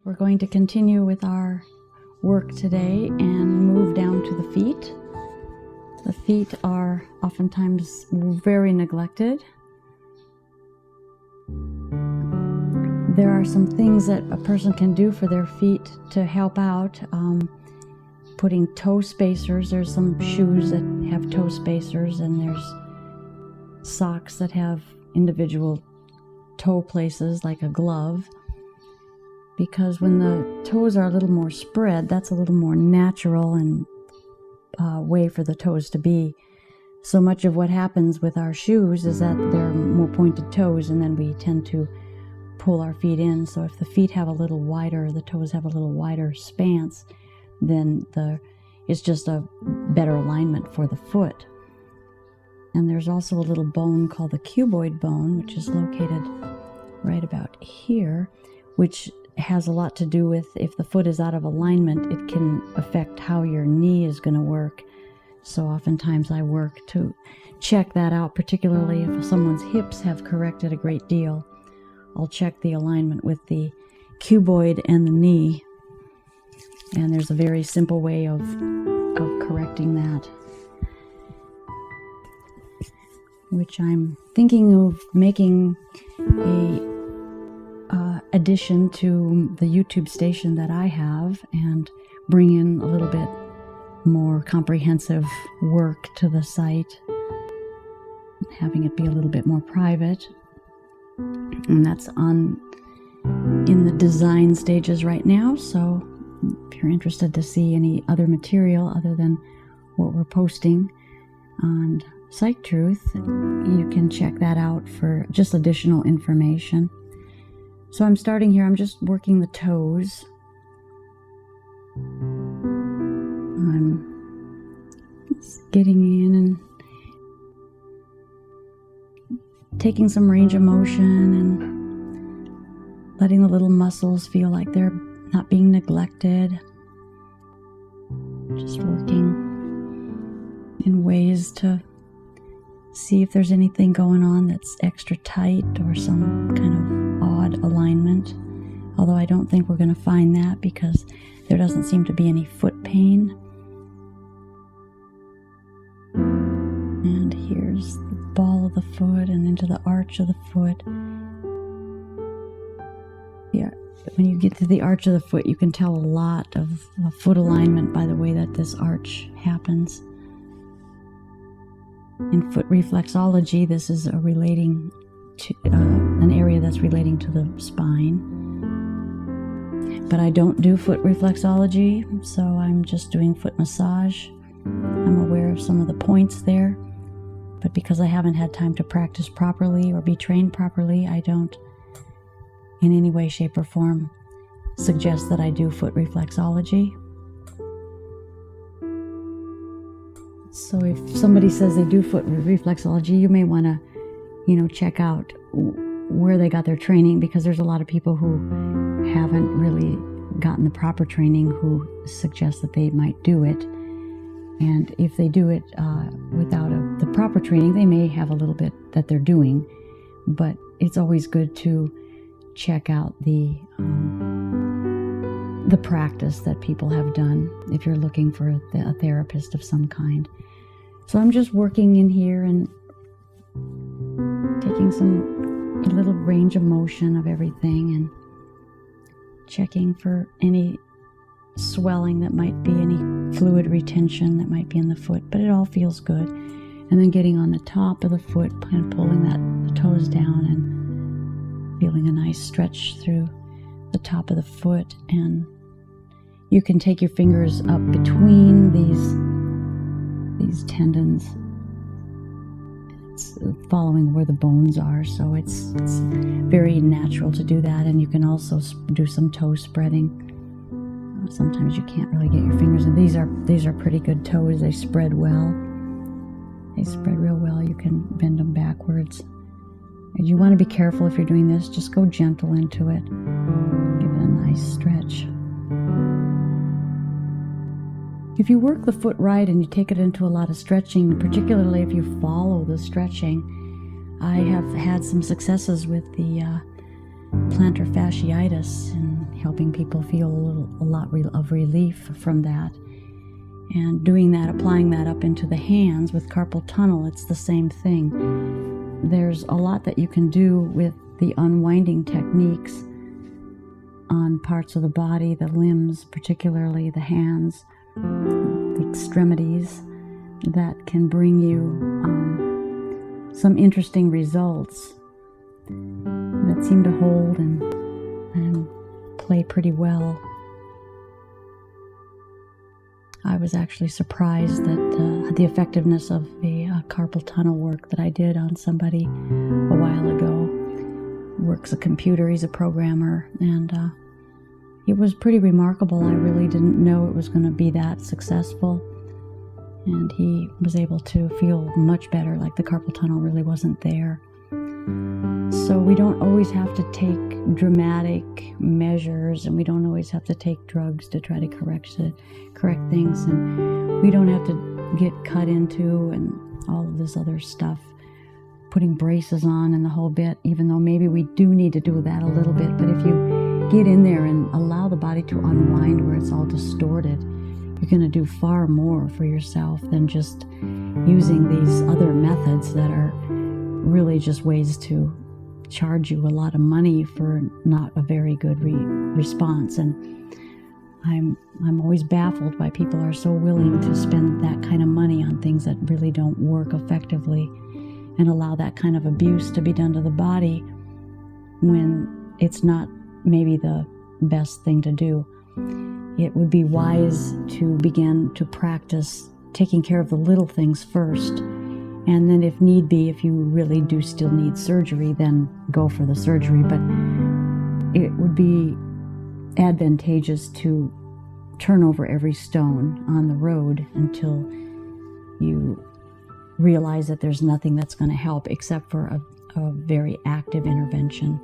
We're going to continue with our work today and move down to the feet. The feet are oftentimes very neglected. There are some things that a person can do for their feet to help out. Putting toe spacers. There's some shoes that have toe spacers, and there's socks that have individual toe places like a glove. Because when the toes are a little more spread, that's a little more natural and way for the toes to be. So much of what happens with our shoes is that they're more pointed toes, and then we tend to pull our feet in. So if the feet have a little wider, the toes have a little wider stance, then it's just a better alignment for the foot. And there's also a little bone called the cuboid bone, which is located right about here, which has a lot to do with if the foot is out of alignment, it can affect how your knee is going to work. So oftentimes I work to check that out, particularly if someone's hips have corrected a great deal. I'll check the alignment with the cuboid and the knee. And there's a very simple way of correcting that, which I'm thinking of making a addition to the YouTube station that I have and bring in a little bit more comprehensive work to the site, having it be a little bit more private. And that's in the design stages right now. So if you're interested to see any other material other than what we're posting on Psych Truth, you can check that out for just additional information. So I'm starting here. I'm just working the toes. I'm just getting in and taking some range of motion and letting the little muscles feel like they're not being neglected. Just working in ways to see if there's anything going on that's extra tight or some kind of odd alignment. Although I don't think we're going to find that because there doesn't seem to be any foot pain. And here's the ball of the foot and into the arch of the foot. Yeah, when you get to the arch of the foot, you can tell a lot of foot alignment by the way that this arch happens. In foot reflexology, this is relating to an area that's relating to the spine. But I don't do foot reflexology, so I'm just doing foot massage. I'm aware of some of the points there, but because I haven't had time to practice properly or be trained properly, I don't in any way, shape, or form suggest that I do foot reflexology. So if somebody says they do foot reflexology, you may want to, check out where they got their training, because there's a lot of people who haven't really gotten the proper training who suggest that they might do it. And if they do it without the proper training, they may have a little bit that they're doing, but it's always good to check out the practice that people have done if you're looking for a therapist of some kind. So I'm just working in here and taking a little range of motion of everything and checking for any swelling that might be, any fluid retention that might be in the foot, but it all feels good. And then getting on the top of the foot and pulling the toes down and feeling a nice stretch through the top of the foot. And you can take your fingers up between these tendons. It's following where the bones are, so it's very natural to do that. And you can also do some toe spreading. Sometimes you can't really get your fingers in. These are pretty good toes. They spread well. They spread real well. You can bend them backwards. And you want to be careful if you're doing this. Just go gentle into it. Give it a nice stretch. If you work the foot right and you take it into a lot of stretching, particularly if you follow the stretching, I have had some successes with the plantar fasciitis and helping people feel a lot of relief from that. And doing that, applying that up into the hands with carpal tunnel, it's the same thing. There's a lot that you can do with the unwinding techniques on parts of the body, the limbs, particularly the hands, the extremities, that can bring you some interesting results that seem to hold and play pretty well. I was actually surprised that the effectiveness of the carpal tunnel work that I did on somebody a while ago. Works a computer, he's a programmer, and it was pretty remarkable. I really didn't know it was going to be that successful, and he was able to feel much better, like the carpal tunnel really wasn't there. So we don't always have to take dramatic measures, and we don't always have to take drugs to try to correct things, and we don't have to get cut into and all of this other stuff, putting braces on and the whole bit, even though maybe we do need to do that a little bit. But if you get in there and allow the body to unwind where it's all distorted, you're going to do far more for yourself than just using these other methods that are really just ways to charge you a lot of money for not a very good response. And I'm always baffled why people are so willing to spend that kind of money on things that really don't work effectively, and allow that kind of abuse to be done to the body when it's not maybe the best thing to do. It would be wise to begin to practice taking care of the little things first, and then if need be, if you really do still need surgery, then go for the surgery. But it would be advantageous to turn over every stone on the road until you realize that there's nothing that's going to help except for a very active intervention.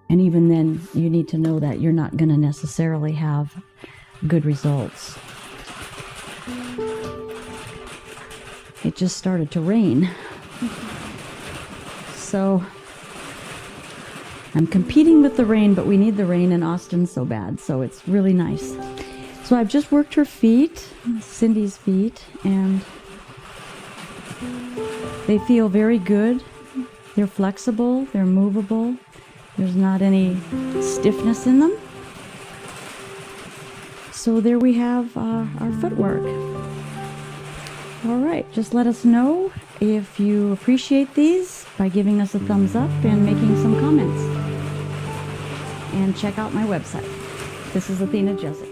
And even then, you need to know that you're not going to necessarily have good results. It just started to rain. So I'm competing with the rain, but we need the rain in Austin so bad, so it's really nice. So I've just worked her feet, Cindy's feet, and they feel very good. They're flexible, they're movable. There's not any stiffness in them. So there we have our footwork. All right, just let us know if you appreciate these by giving us a thumbs up and making some comments. And check out my website. This is Athena Jezik.